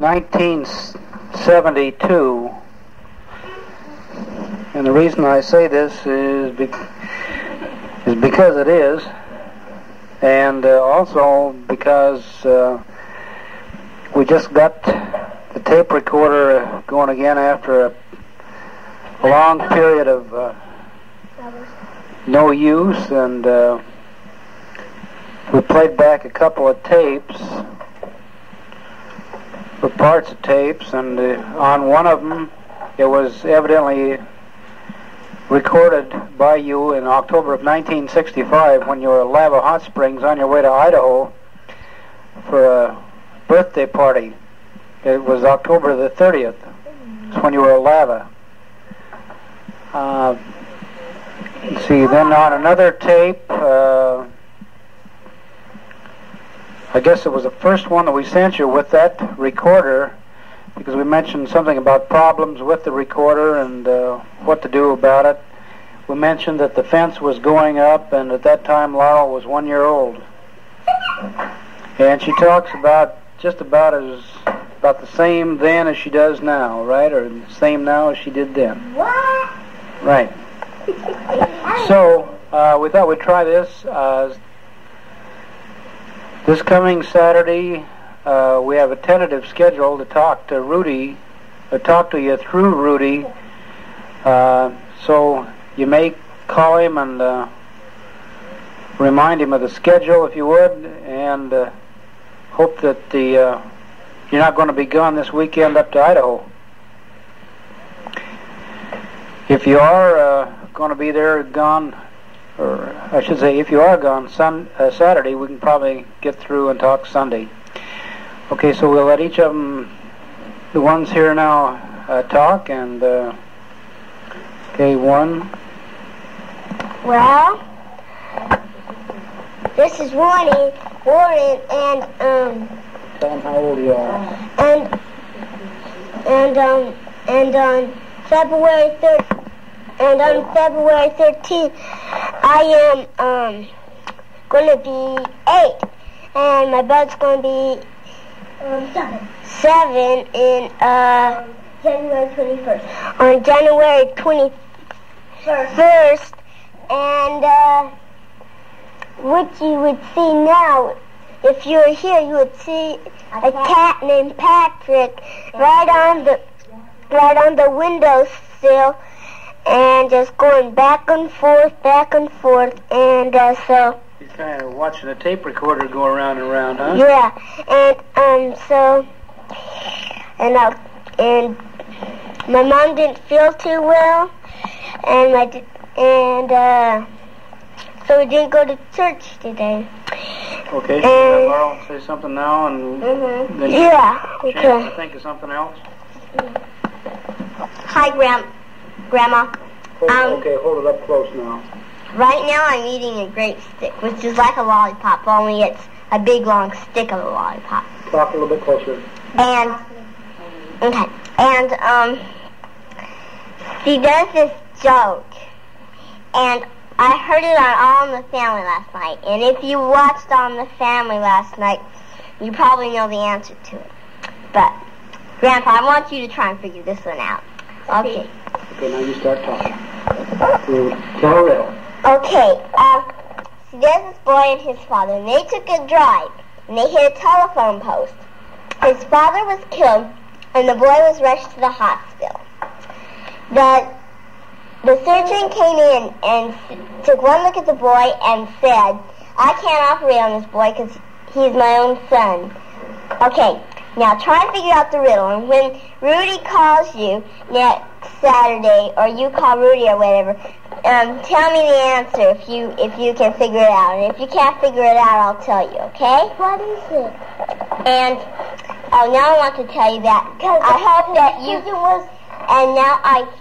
1972, and the reason I say this is because it is, and also because we just got the tape recorder going again after a long period of no use, and we played back a couple of tapes, or parts of tapes, and on one of them it was evidently recorded by you in October of 1965 when you were at Lava Hot Springs on your way to Idaho for a birthday party. It was October the 30th. That's when you were at Lava. Let's see, then on another tape, I guess it was the first one that we sent you with that recorder, because we mentioned something about problems with the recorder and what to do about it. We mentioned that the fence was going up, and at that time Laurel was 1 year old. And she talks about just about the same then as she does now, right? Or the same now as she did then. What? Right. So we thought we'd try this. This coming Saturday, we have a tentative schedule to talk to Rudy, or talk to you through Rudy. So you may call him and remind him of the schedule if you would, and hope that you're not going to be gone this weekend up to Idaho. If you are going to be there gone, or I should say, if you are gone Saturday, we can probably get through and talk Sunday. Okay, so we'll let each of them, the ones here now, talk, and okay, one. Well, this is Warren, and tell them how old you are. And on February 3rd. And on February 13th, I am going to be 8, and my brother's going to be 7 in January 21st. On January 21st, and what you would see now, if you were here, you would see a cat named Patrick right on the windowsill, and just going back and forth, and so... He's kind of watching a tape recorder go around and around, huh? Yeah, and my mom didn't feel too well, so we didn't go to church today. Okay, so Laurel say something now, and then yeah, okay. Think of something else. Hi, Grandma. Okay, hold it up close now. Right now I'm eating a grape stick, which is like a lollipop, only it's a big long stick of a lollipop. Talk a little bit closer. And, okay, and, she does this joke, and I heard it on All in the Family last night, and if you watched All in the Family last night, you probably know the answer to it. But, Grandpa, I want you to try and figure this one out. Okay. Okay, now you start talking. Laurel. Okay, there's this boy and his father, and they took a drive, and they hit a telephone post. His father was killed, and the boy was rushed to the hospital. The surgeon came in and took one look at the boy and said, I can't operate on this boy because he's my own son. Okay, now try and figure out the riddle, and when Rudy calls you next Saturday, or you call Rudy or whatever, tell me the answer if you can figure it out. And if you can't figure it out, I'll tell you, okay? What is it? And, now I want to tell you that. I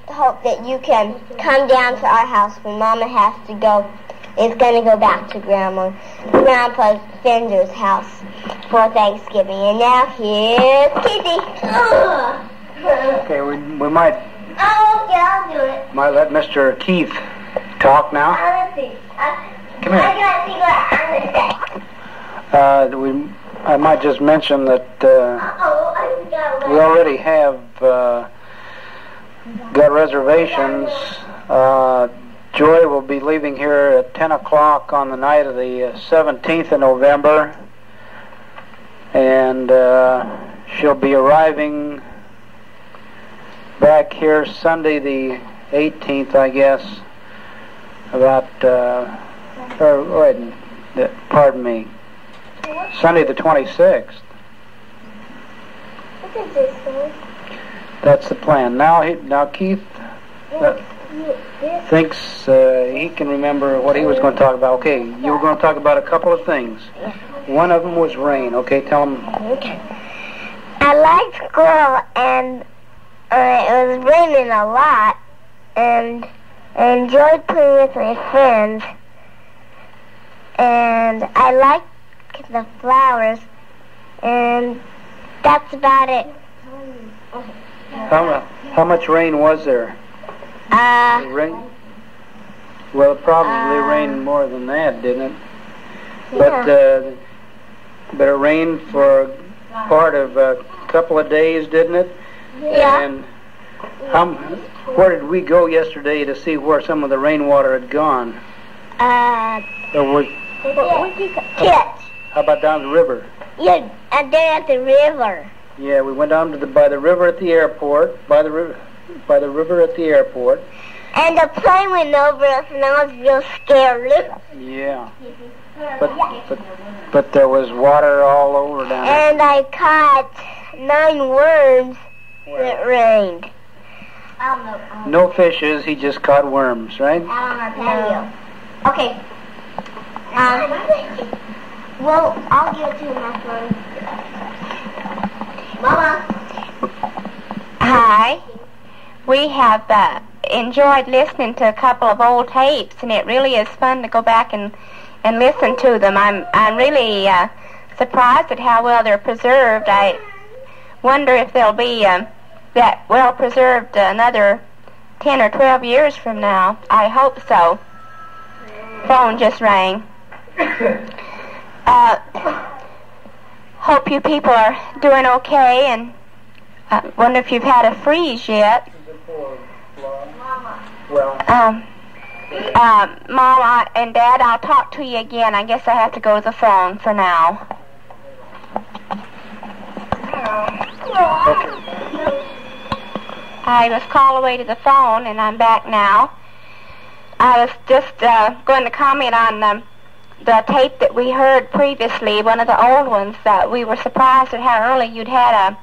hope that you can come down to our house when Mama has to go. It's going to go back to Grandpa Fender's house for Thanksgiving. And now here's Kitty. Okay, we might... Oh, okay, I'll do it. Might let Mr. Keith talk now. Let's see. Come here. I gotta see what I'm gonna say. I might just mention that I forgot we already have got reservations. Joy will be leaving here at 10 o'clock on the night of the 17th of November, and she'll be arriving back here Sunday the 18th, I guess, about, pardon me, Sunday the 26th. What is this for? That's the plan. Now Keith thinks he can remember what he was going to talk about. Okay, you were going to talk about a couple of things. One of them was rain. Okay, tell him. Okay. I liked school, and it was raining a lot, and I enjoyed playing with my friends, and I liked the flowers, and that's about it. How much rain was there? Rain? Well, it probably rained more than that, didn't it? Yeah. But it rained for part of a couple of days, didn't it? Yeah. And where did we go yesterday to see where some of the rainwater had gone? Kids. How about down the river? Yeah, and then at the river. Yeah, we went down to by the river at the airport. By the river at the airport. And the plane went over us, and I was real scared. Yeah. But there was water all over down there. And I caught 9 worms when it rained. No fishes, he just caught worms, right? Out on our patio. Okay. Well, I'll give it to my phone. Mama. Hi. We have enjoyed listening to a couple of old tapes, and it really is fun to go back and listen to them. I'm really surprised at how well they're preserved. I wonder if they'll be that well preserved another 10 or 12 years from now. I hope so. Phone just rang. Hope you people are doing okay, and wonder if you've had a freeze yet. Mama and Dad, I'll talk to you again. I guess I have to go to the phone for now. I was called away to the phone, and I'm back now. I was just going to comment on the tape that we heard previously, one of the old ones. We were surprised at how early you'd had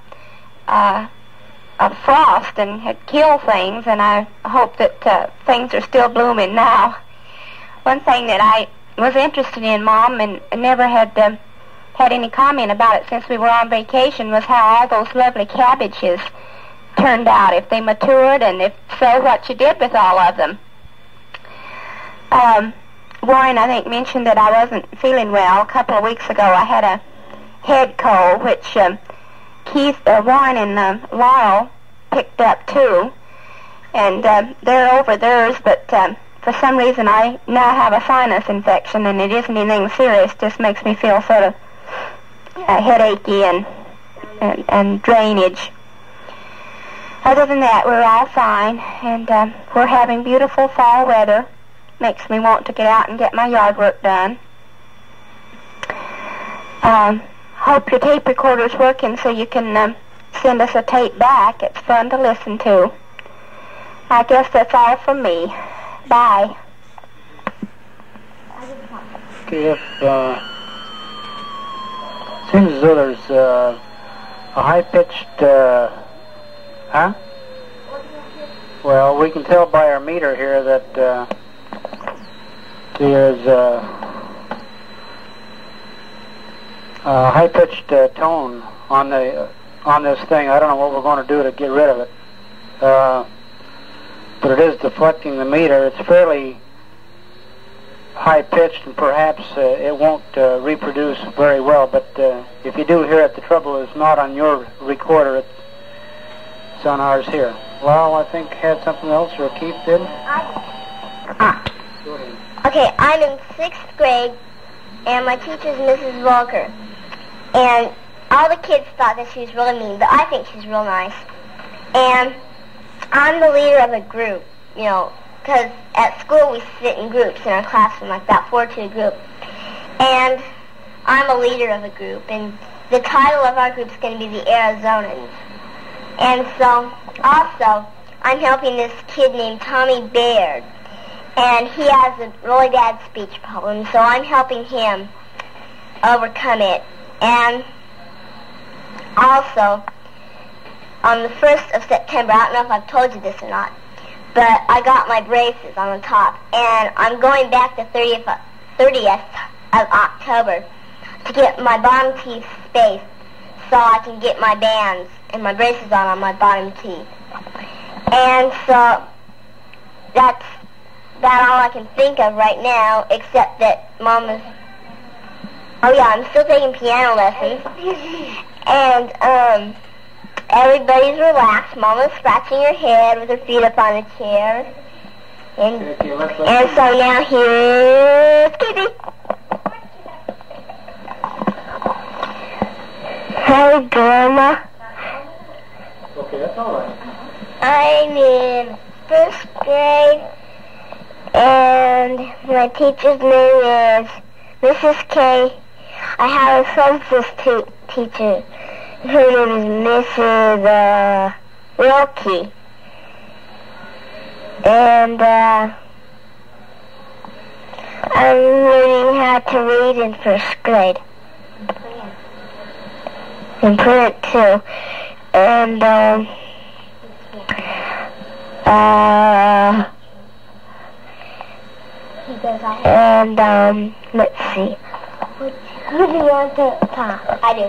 a frost and had killed things, and I hope that things are still blooming now. One thing that I was interested in, Mom, and never had had any comment about it since we were on vacation, was how all those lovely cabbages turned out, if they matured, and if so, what you did with all of them. Warren, I think, mentioned that I wasn't feeling well. A couple of weeks ago, I had a head cold, which Warren and Laurel picked up too, and they're over theirs, but for some reason I now have a sinus infection, and it isn't anything serious, just makes me feel sort of headachy and drainage. Other than that, we're all fine, and we're having beautiful fall weather. Makes me want to get out and get my yard work done. Hope your tape recorder's working so you can send us a tape back. It's fun to listen to. I guess that's all from me. Bye. Okay, seems as though there's a high-pitched, Well, we can tell by our meter here that there's a high-pitched tone on this thing. I don't know what we're going to do to get rid of it, but it is deflecting the meter. It's fairly high-pitched, and perhaps it won't reproduce very well. But if you do hear it, the trouble is not on your recorder; it's on ours here. Well, I think had something else, or Keith did. Go ahead. Okay, I'm in 6th grade, and my teacher's Mrs. Walker. And I all the kids thought that she was really mean, but I think she's real nice. And I'm the leader of a group, you know, because at school we sit in groups in our classroom, like that 4-2 group. And I'm a leader of a group, and the title of our group is going to be the Arizonans. And so, also, I'm helping this kid named Tommy Baird, and he has a really bad speech problem, so I'm helping him overcome it. And also, on the 1st of September, I don't know if I've told you this or not, but I got my braces on the top, and I'm going back the 30th of October to get my bottom teeth spaced so I can get my bands and my braces on my bottom teeth. And so that's all I can think of right now, except that Mama's... Oh yeah, I'm still taking piano lessons. And everybody's relaxed. Mama's scratching her head with her feet up on a chair. And so now here's Kitty. Hi, Grandma. Okay, that's all right. I'm in 1st grade, and my teacher's name is Mrs. K. I have a substitute teacher. Her name is Mrs. Wilkie. And I'm learning how to read in 1st grade. And print too. And let's see. Who do you want to talk? I do.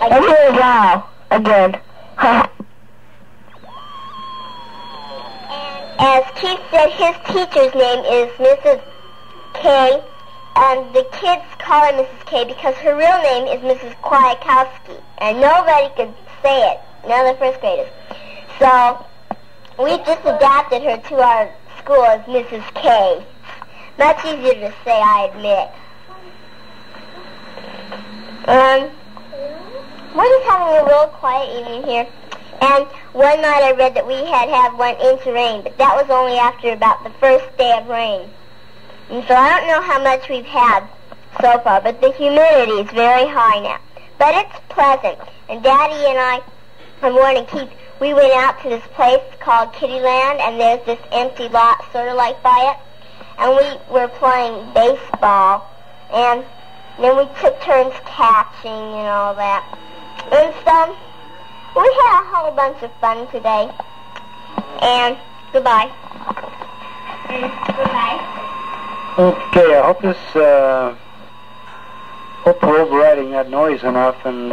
I'm here now. Again. As Keith said, his teacher's name is Mrs. K, and the kids call her Mrs. K because her real name is Mrs. Kwiatkowski, and nobody could say it, none of the 1st graders. So we just adapted her to our school as Mrs. K. Much easier to say, I admit. We're just having a real quiet evening here. And one night I read that we had 1 inch of rain, but that was only after about the 1st day of rain. And so I don't know how much we've had so far, but the humidity is very high now. But it's pleasant. And Daddy and I, Warren and Keith, we went out to this place called Kittyland, and there's this empty lot sort of like by it. And we were playing baseball, and then we took turns catching and all that. And so we had a whole bunch of fun today. And goodbye. Goodbye. Okay, I hope hope we're overriding that noise enough, and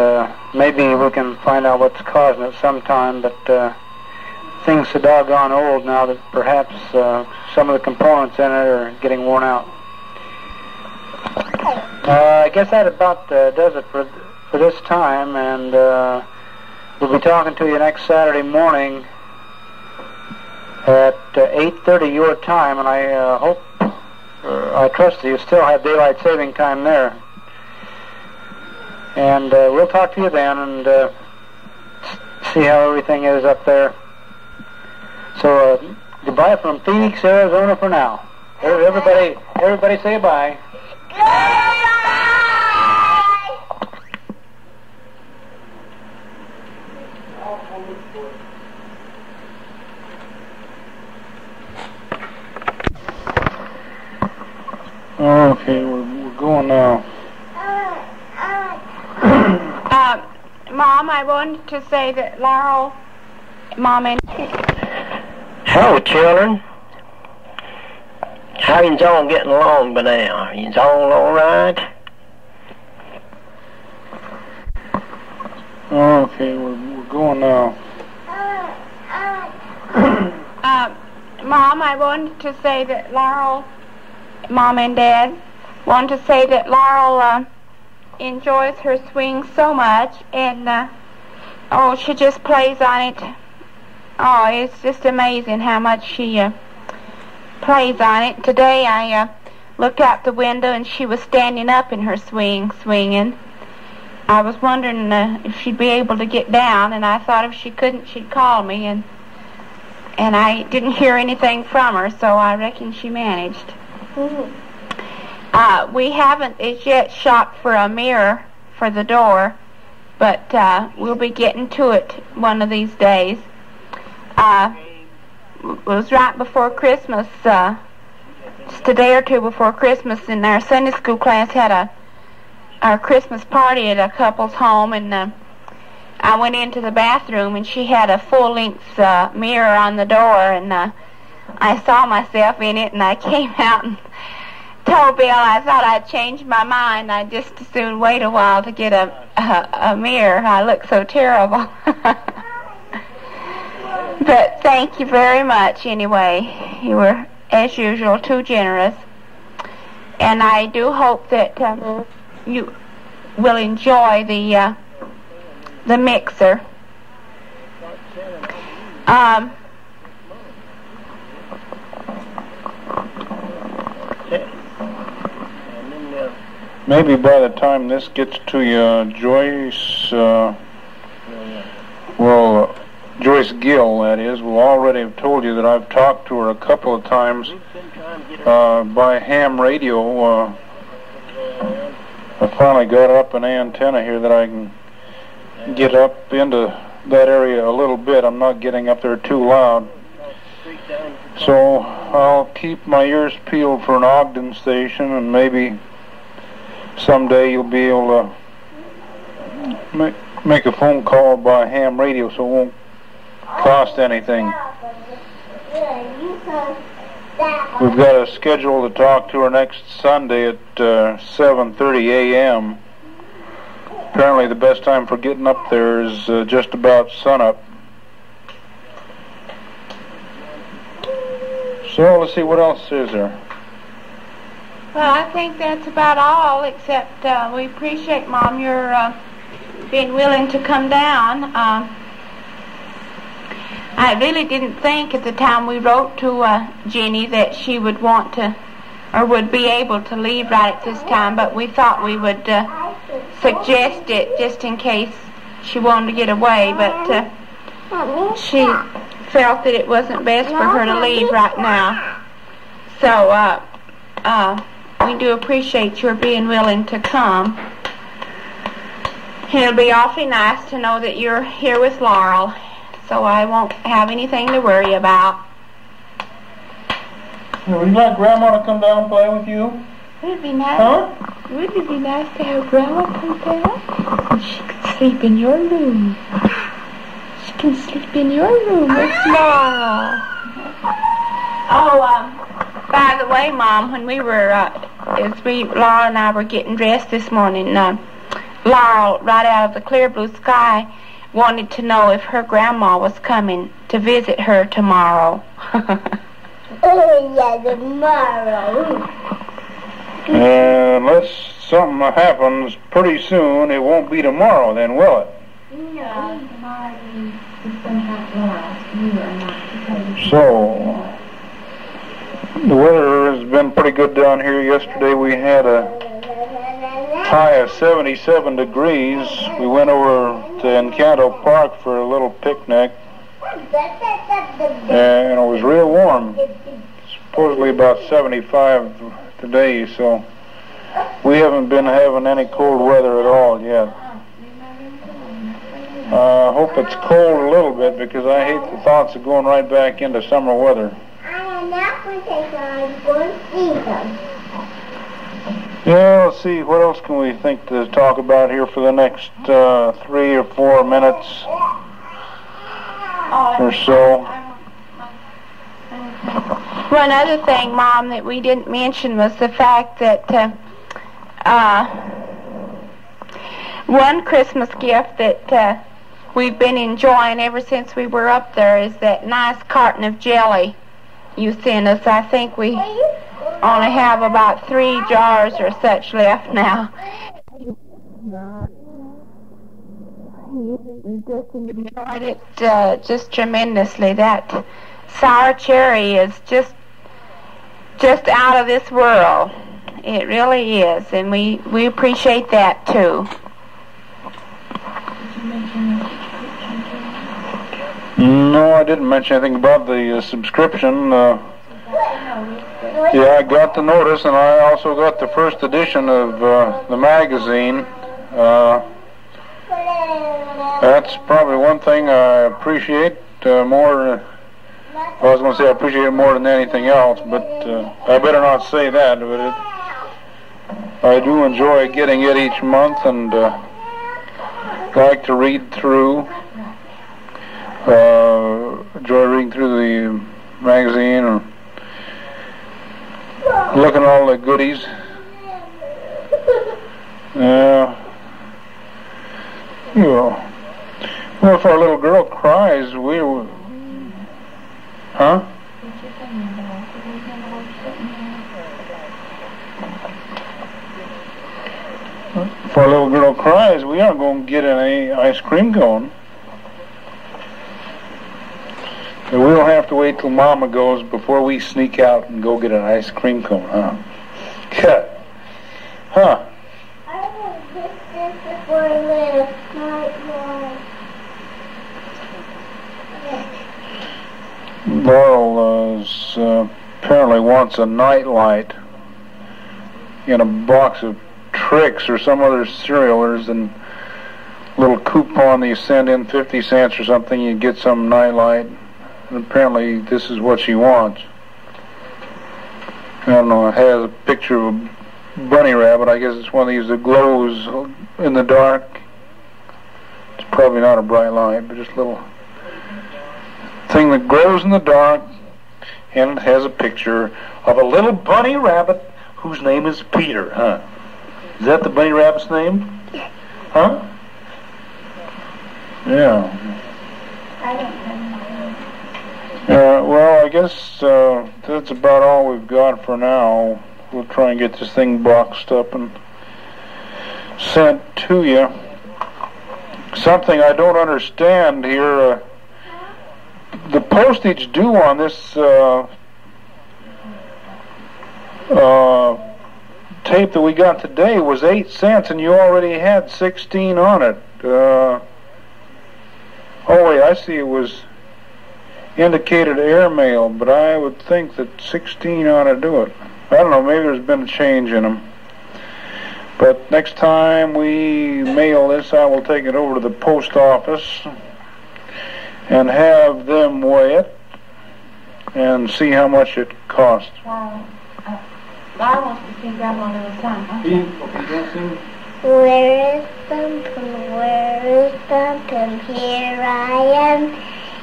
maybe we can find out what's causing it sometime, but things so doggone old now that perhaps some of the components in it are getting worn out. I guess that about does it for this time, and we'll be talking to you next Saturday morning at 8:30 your time, and I trust that you still have daylight saving time there. And we'll talk to you then and see how everything is up there. So goodbye from Phoenix, Arizona for now. Everybody say bye. Okay, we're going now. Mom, I wanted to say that Laurel, Mom and... Hello, children. How you all getting along by now? You all right? Okay, we're going now. Mom, I wanted to say that Laurel, Mom and Dad, wanted to say that Laurel enjoys her swing so much, and she just plays on it. Oh, it's just amazing how much she plays on it. Today I looked out the window and she was standing up in her swinging, I was wondering if she'd be able to get down, and I thought if she couldn't, she'd call me, and I didn't hear anything from her, so I reckon she managed. We haven't as yet shopped for a mirror for the door, but we'll be getting to it one of these days. It was right before Christmas, just a day or two before Christmas, and our Sunday school class had our Christmas party at a couple's home, and I went into the bathroom, and she had a full-length mirror on the door, and I saw myself in it, and I came out and told Bill I thought I'd changed my mind. I'd just as soon wait a while to get a mirror. I looked so terrible. But thank you very much anyway. You were, as usual, too generous. And I do hope that you will enjoy the mixer. Maybe by the time this gets to you, Joyce, Joyce Gill, that is, will already have told you that I've talked to her a couple of times by ham radio. I finally got up an antenna here that I can get up into that area a little bit. I'm not getting up there too loud. So I'll keep my ears peeled for an Ogden station, and maybe someday you'll be able to make a phone call by ham radio, so it won't cost anything. We've got a schedule to talk to her next Sunday at 7:30 a.m. Apparently the best time for getting up there is just about sunup. So let's see, what else is there? Well, I think that's about all, except we appreciate, Mom, your being willing to come down. I really didn't think at the time we wrote to Jenny that she would want to, or would be able to leave right at this time, but we thought we would suggest it just in case she wanted to get away, but she felt that it wasn't best for her to leave right now. So we do appreciate your being willing to come. It'll be awfully nice to know that you're here with Laurel, so I won't have anything to worry about. Would you like Grandma to come down and play with you? Would it be nice? Huh? Would it be nice to have Grandma come down? And she could sleep in your room. She can sleep in your room with Laurel. Oh, by the way, Mom, when we were, Laurel and I were getting dressed this morning, Laurel, right out of the clear blue sky, wanted to know if her grandma was coming to visit her tomorrow. Oh, yeah, tomorrow. Unless something happens pretty soon, it won't be tomorrow then, will it? No. So, the weather has been pretty good down here. Yesterday we had a high of 77 degrees. We went over to Encanto Park for a little picnic, and it was real warm. Supposedly about 75 today, so we haven't been having any cold weather at all yet. I hope it's cold a little bit, because I hate the thoughts of going right back into summer weather. I am not going to take them. I'm going to see them. Yeah, let's see, what else can we think to talk about here for the next 3 or 4 minutes or so? One other thing, Mom, that we didn't mention was the fact that one Christmas gift that we've been enjoying ever since we were up there is that nice carton of jelly you sent us. I think we only have about 3 jars or such left now. We just enjoyed it just tremendously. That sour cherry is just out of this world. It really is, and we appreciate that too. No, I didn't mention anything about the subscription. Yeah, I got the notice, and I also got the first edition of the magazine. That's probably one thing I appreciate more. I was going to say I appreciate it more than anything else, but I better not say that. But I do enjoy getting it each month, and like to read through. Enjoy reading through the magazine and looking at all the goodies. Well, if our little girl cries, we will. Huh? If our little girl cries, we aren't going to get any ice cream going. We'll have to wait till Mama goes before we sneak out and go get an ice cream cone, huh? Cut. Huh? Laurel apparently wants a nightlight in a box of Tricks or some other cereal. There's a little coupon that you send in 50 cents or something, you get some nightlight. And apparently this is what she wants. I don't know, it has a picture of a bunny rabbit. I guess it's one of these that glows in the dark. It's probably not a bright light, but just a little thing that glows in the dark, and it has a picture of a little bunny rabbit whose name is Peter, huh? Is that the bunny rabbit's name? Huh? Yeah. I don't know. Well, I guess that's about all we've got for now. We'll try and get this thing boxed up and sent to you. Something I don't understand here, the postage due on this tape that we got today was 8 cents, and you already had 16 on it. Oh wait, I see it was indicated airmail, but I would think that 16 ought to do it. I don't know, maybe there's been a change in them. But next time we mail this, I will take it over to the post office and have them weigh it and see how much it costs. I want to see Grandma another time. Where is Thumbkin? Where is Thumbkin? Here I am.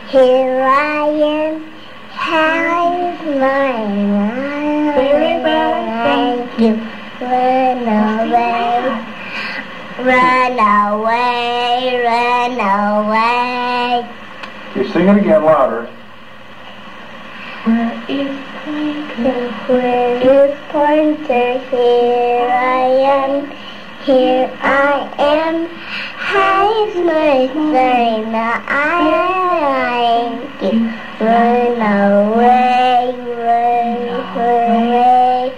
Here I am. How is mine? Very well, thank you. Run away. Run away. Run away. You sing it again louder. Where is Pointer? Where is Pointer? Here I am. Here I am. How is my sign? I run away, run away,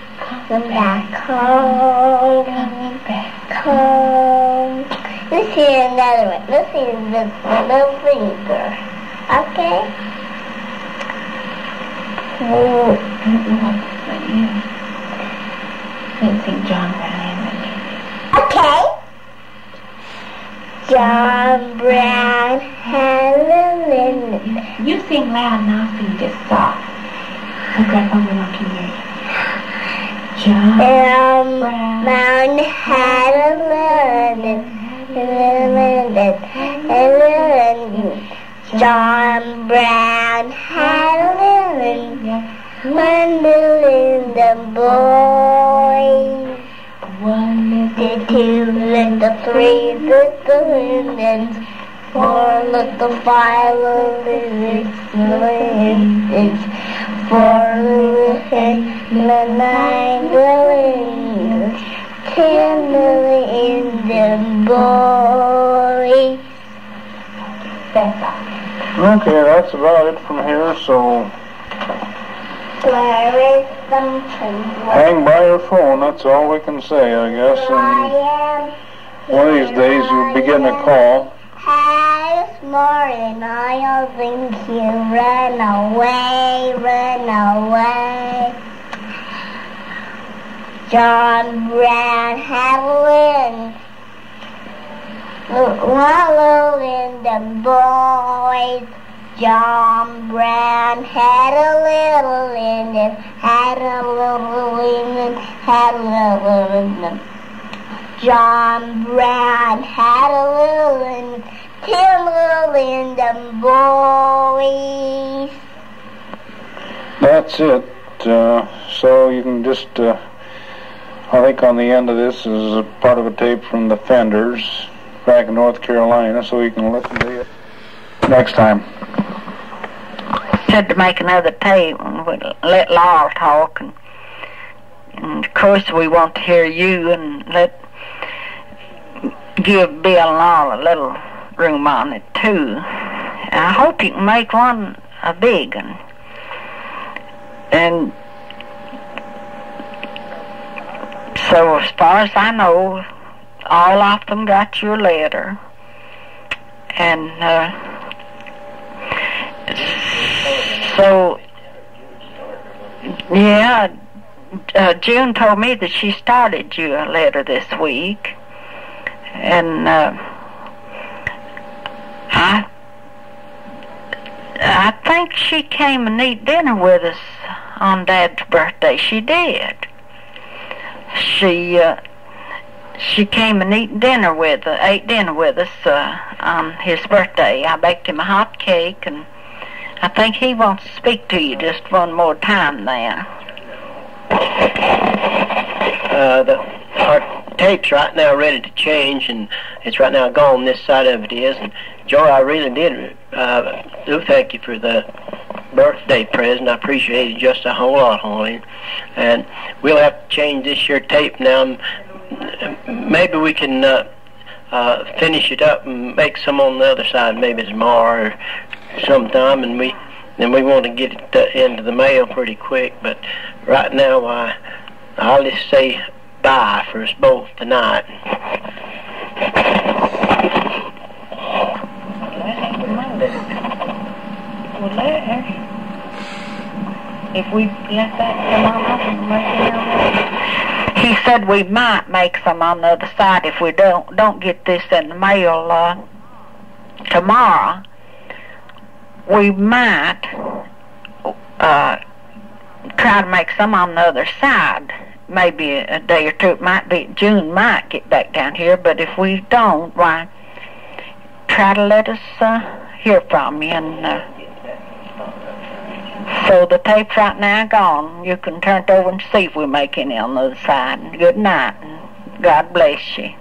come back home, home. Let's hear another one. Let's hear the little finger. Okay? John Brown. Okay. John Brown had a limit. You sing loud and I'll sing just soft. So Grandpa Willow can hear you. John Brown had a limit. John Brown had a limit. One little boy. One little, two little, three little lemons, 4 little, 5 little, 4 little, 9 little, 10 little Indian boys. That's all. Okay, that's about it from here, so Where is Thumbkin? hang by your phone, that's all we can say, I guess. And one of these days you'll be getting a call. How and I'll think you run away, run away. John Brown had a wallow in the boys. John Brown had a little in him, had a little in him, had a little in him. John Brown had a little in him, 10 little in them boys. That's it. So you can just, I think on the end of this is a part of a tape from the Fenders back in North Carolina, so you can listen to it next time. Said to make another tape and we'd let Laurel talk, and of course we want to hear you, and give Bill and Laurel a little room on it too. I hope you can make one a big one. And so as far as I know, all of them got your letter, and so yeah, June told me that she started you a letter this week, and I think she came and ate dinner with us on Dad's birthday. She did. She came and ate dinner with us on his birthday. I baked him a hot cake, and I think he wants to speak to you just one more time then. Our tape's right now ready to change, and it's right now gone. This side of it is. And Joe, I really did do thank you for the birthday present. I appreciate it just a whole lot, Holly. And we'll have to change this here tape now. Maybe we can finish it up and make some on the other side, maybe tomorrow or sometime. And we want to get it into the mail pretty quick. But right now, I'll just say bye for us both tonight. If we let that come on up and make it, he said we might make some on the other side if we don't get this in the mail tomorrow. We might try to make some on the other side. Maybe a day or two. It might be June might get back down here, but if we don't, why, try to let us hear from you. And so the tape's right now gone. You can turn it over and see if we make any on the other side. Good night, and God bless you.